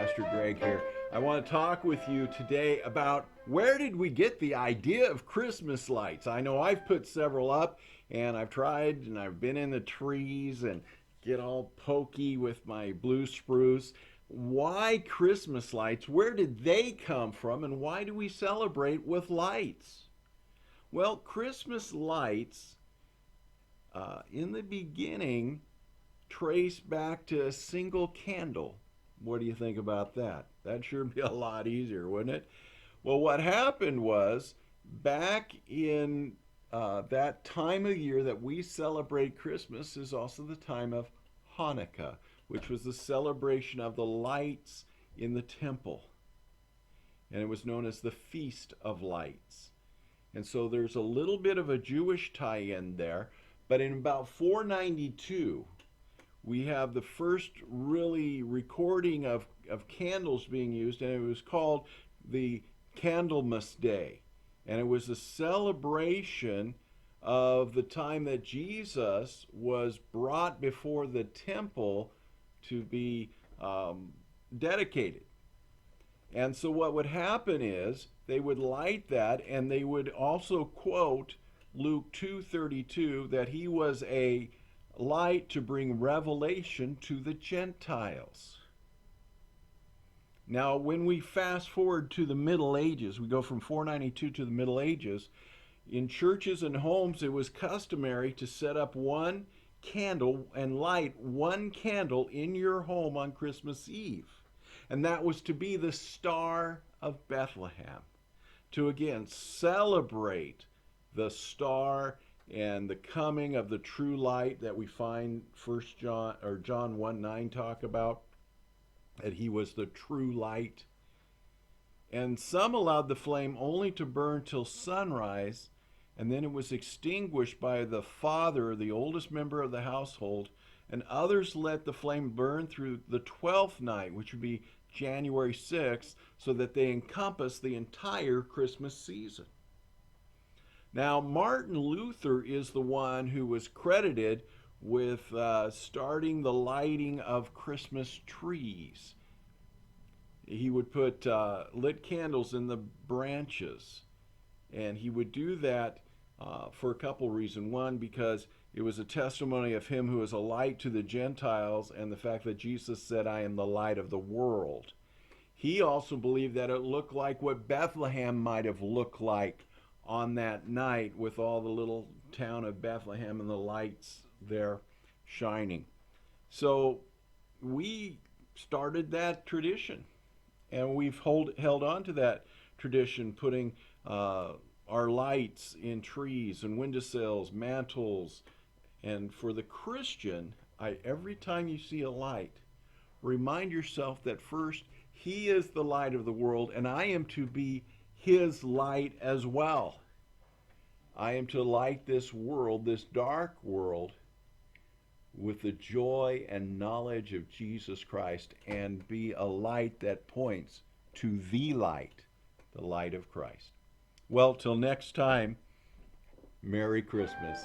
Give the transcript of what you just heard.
Pastor Greg here. I want to talk with you today about where did we get the idea of Christmas lights? I know I've put several up and I've tried and I've been in the trees and get all pokey with my blue spruce. Why Christmas lights? Where did they come from and why do we celebrate with lights? Well, Christmas lights in the beginning trace back to a single candle. What do you think about that? That'd sure be a lot easier, wouldn't it? Well, what happened was back in that time of year that we celebrate Christmas is also the time of Hanukkah, which was the celebration of the lights in the temple. And it was known as the Feast of Lights. And so there's a little bit of a Jewish tie in there. But in about 492, we have the first really recording of candles being used, and it was called the Candlemas Day. And it was a celebration of the time that Jesus was brought before the temple to be dedicated. And so what would happen is they would light that, and they would also quote Luke 2:32 that he was a light to bring revelation to the Gentiles. Now, when we fast forward to the Middle Ages, we go from 492 to the Middle Ages, in churches and homes it was customary to set up one candle and light one candle in your home on Christmas Eve. And that was to be the Star of Bethlehem, to again celebrate the star and the coming of the true light that we find First John or John 1:9 talk about, that he was the true light. And some allowed the flame only to burn till sunrise, and then it was extinguished by the father, the oldest member of the household, and others let the flame burn through the 12th night, which would be January 6th, so that they encompass the entire Christmas season. Now, Martin Luther is the one who was credited with starting the lighting of Christmas trees. He would put lit candles in the branches, and he would do that for a couple reasons. One, because it was a testimony of him who is a light to the Gentiles, and the fact that Jesus said, "I am the light of the world." He also believed that it looked like what Bethlehem might have looked like on that night, with all the little town of Bethlehem and the lights there shining. So we started that tradition, and we've held on to that tradition, putting our lights in trees and windowsills, mantles. And for the Christian, every time you see a light, remind yourself that first, he is the light of the world, and I am to be his light as well. I am to light this world, this dark world, with the joy and knowledge of Jesus Christ, and be a light that points to the light of Christ. Well, till next time, Merry Christmas.